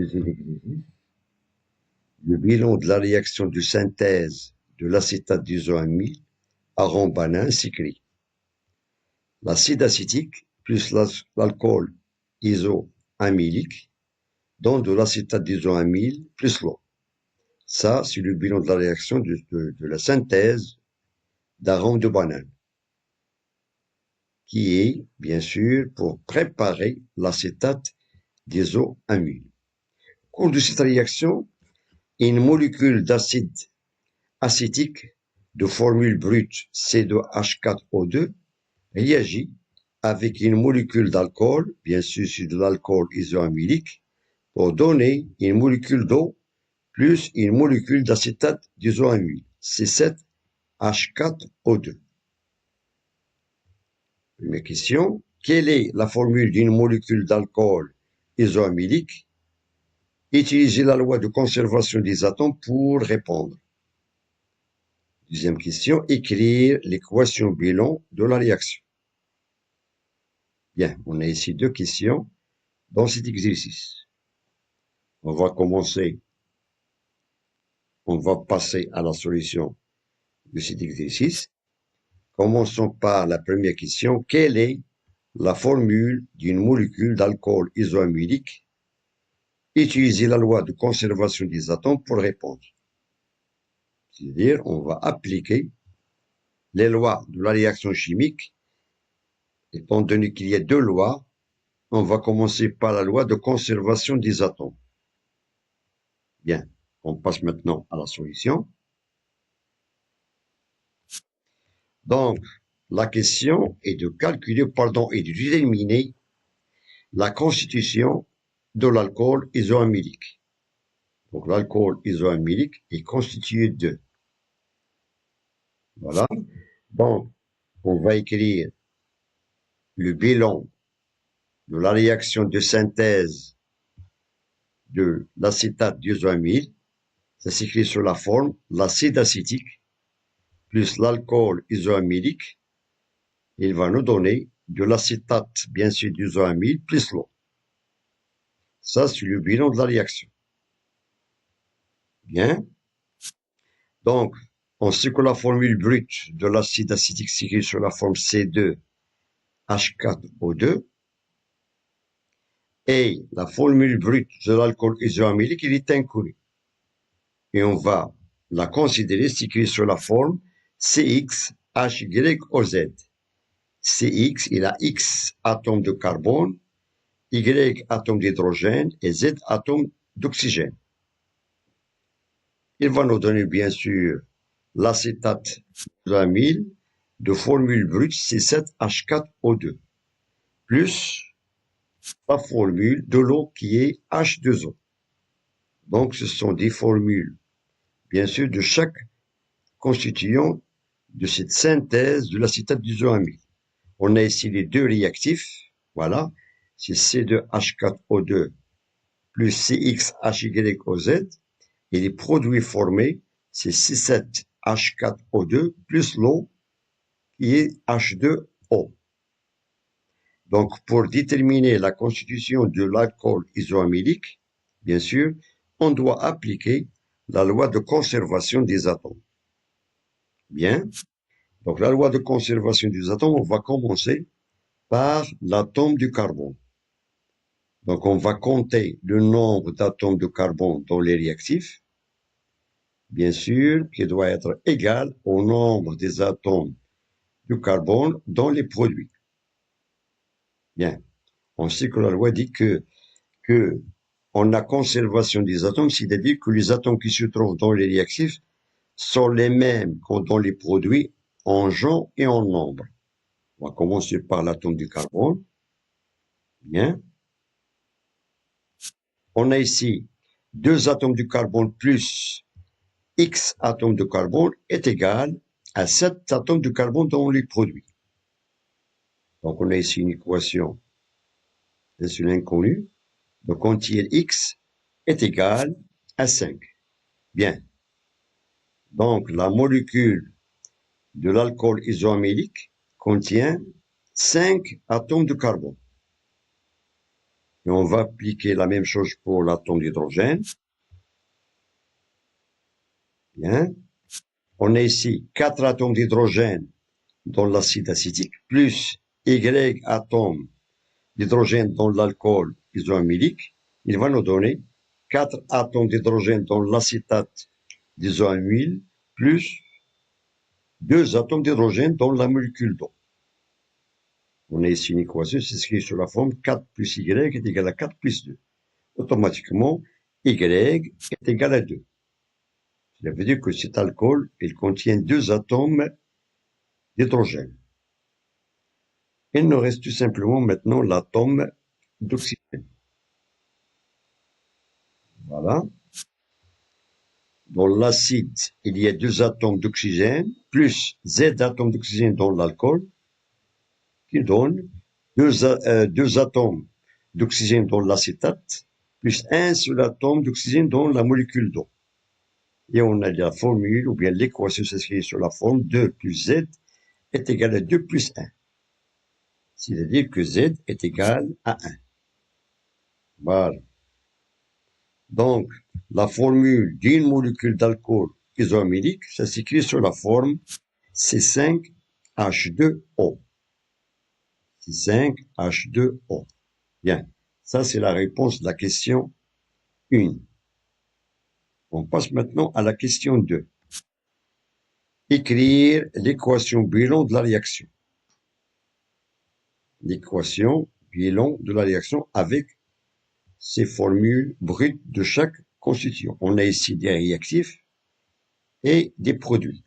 Deuxième exercice. Le bilan de la réaction de synthèse de l'acétate d'isoamyle à rang-Bannin s'écrit. L'acide acétique plus l'alcool isoamylique donne de l'acétate d'isoamyle plus l'eau. Ça, c'est le bilan de la réaction de la synthèse d'un rang de banane, qui est, bien sûr, pour préparer l'acétate d'isoamyle. Au cours de cette réaction, une molécule d'acide acétique de formule brute C2H4O2 réagit avec une molécule d'alcool, bien sûr c'est de l'alcool isoamylique, pour donner une molécule d'eau plus une molécule d'acétate d'isoamyle, C7H4O2. Première question, quelle est la formule d'une molécule d'alcool isoamylique? Utilisez la loi de conservation des atomes pour répondre. Deuxième question, écrire l'équation bilan de la réaction. Bien, on a ici deux questions dans cet exercice. On va passer à la solution de cet exercice. Commençons par la première question. Quelle est la formule d'une molécule d'alcool isoamylique? Utilisez la loi de conservation des atomes pour répondre. C'est-à-dire, on va appliquer les lois de la réaction chimique. Étant donné qu'il y a deux lois, on va commencer par la loi de conservation des atomes. Bien, on passe maintenant à la solution. Donc, la question est de calculer, et de déterminer la constitution de l'alcool isoamylique. Donc, l'alcool isoamylique est constitué de, voilà. Donc, on va écrire le bilan de la réaction de synthèse de l'acétate d'isoamyle. Ça s'écrit sur la forme l'acide acétique plus l'alcool isoamylique. Il va nous donner de l'acétate, bien sûr, d'isoamyle plus l'eau. Ça, c'est le bilan de la réaction. Bien. Donc, on sait que la formule brute de l'acide acétique s'écrit sur la forme C2H4O2. Et la formule brute de l'alcool isoamylique, il est inconnue. Et on va la considérer s'écrit sur la forme CXHYOZ. CX, il a X atomes de carbone, Y atomes d'hydrogène et Z atomes d'oxygène. Il va nous donner bien sûr l'acétate d'isoamyle de formule brute C7H4O2 plus la formule de l'eau qui est H2O. Donc ce sont des formules bien sûr de chaque constituant de cette synthèse de l'acétate d'isoamyle. On a ici les deux réactifs, voilà, c'est C2H4O2 plus CXHYOZ, et les produits formés, c'est C7H4O2 plus l'eau qui est H2O. Donc, pour déterminer la constitution de l'alcool isoamylique, bien sûr, on doit appliquer la loi de conservation des atomes. Bien. Donc, la loi de conservation des atomes, on va commencer par l'atome du carbone. Donc, on va compter le nombre d'atomes de carbone dans les réactifs, bien sûr, qui doit être égal au nombre des atomes de carbone dans les produits. Bien, on sait que la loi dit que on a conservation des atomes, c'est-à-dire que les atomes qui se trouvent dans les réactifs sont les mêmes que dans les produits en genre et en nombre. On va commencer par l'atome du carbone. Bien. On a ici 2 atomes du carbone plus X atomes de carbone est égal à 7 atomes de carbone dans les produits. Donc, on a ici une équation de l'inconnu. Donc, on tire X est égal à 5. Bien. Donc, la molécule de l'alcool isoamylique contient 5 atomes de carbone. Et on va appliquer la même chose pour l'atome d'hydrogène. Bien. On a ici 4 atomes d'hydrogène dans l'acide acétique, plus Y atomes d'hydrogène dans l'alcool isoamylique. Il va nous donner 4 atomes d'hydrogène dans l'acétate d'isoamyle, plus 2 atomes d'hydrogène dans la molécule d'eau. On a ici une équation, c'est écrit sur la forme 4 plus Y est égal à 4 plus 2. Automatiquement, Y est égal à 2. Cela veut dire que cet alcool, il contient 2 atomes d'hydrogène. Il nous reste tout simplement maintenant l'atome d'oxygène. Voilà. Dans l'acide, il y a 2 atomes d'oxygène, plus Z atomes d'oxygène dans l'alcool, qui donne 2 atomes d'oxygène dans l'acétate, plus un seul atome d'oxygène dans la molécule d'eau. Et on a la formule, ou bien l'équation s'écrit sur la forme 2 plus Z est égal à 2 plus 1. C'est-à-dire que Z est égal à 1. Voilà. Donc, la formule d'une molécule d'alcool isoamylique, ça s'écrit sur la forme C5H2O. C5H2O. Bien. Ça, c'est la réponse de la question 1. On passe maintenant à la question 2. Écrire l'équation bilan de la réaction. L'équation bilan de la réaction avec ces formules brutes de chaque constituant. On a ici des réactifs et des produits.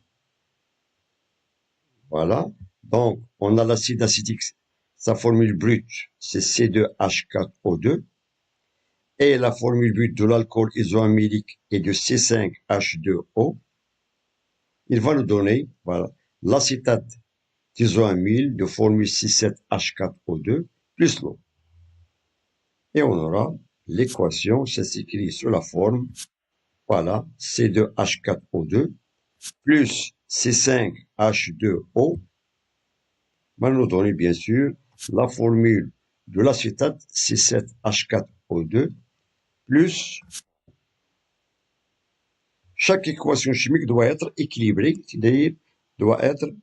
Voilà. Donc, on a l'acide acétique. Sa formule brute, c'est C2H4O2. Et la formule brute de l'alcool isoamylique est de C5H2O. Il va nous donner, voilà, l'acétate d'isoamyle de formule C7H4O2 plus l'eau. Et on aura l'équation, ça s'écrit sur la forme, voilà, C2H4O2 plus C5H2O va nous donner bien sûr la formule de l'acétate C7H4O2 plus chaque équation chimique doit être équilibrée, c'est-à-dire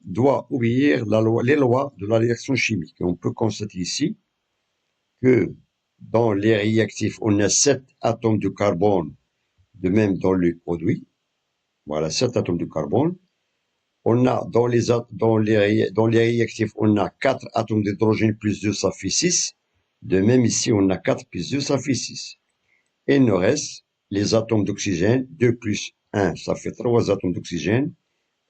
doit obéir les lois de la réaction chimique. Et on peut constater ici que dans les réactifs, on a 7 atomes de carbone, de même dans les produits. Voilà, 7 atomes de carbone. On a dans les réactifs, on a 4 atomes d'hydrogène plus 2, ça fait 6. De même ici, on a 4 plus 2, ça fait 6. Et il nous reste les atomes d'oxygène, 2 plus 1, ça fait 3 atomes d'oxygène.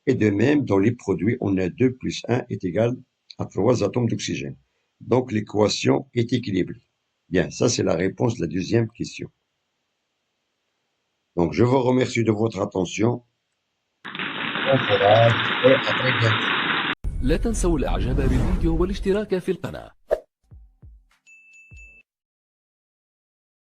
Et de même, dans les produits, on a 2 plus 1 est égal à 3 atomes d'oxygène. Donc, l'équation est équilibrée. Bien, ça c'est la réponse de la deuxième question. Donc, je vous remercie de votre attention. Bon courage et à très bientôt. لا تنسوا الإعجاب بالفيديو والاشتراك في القناة.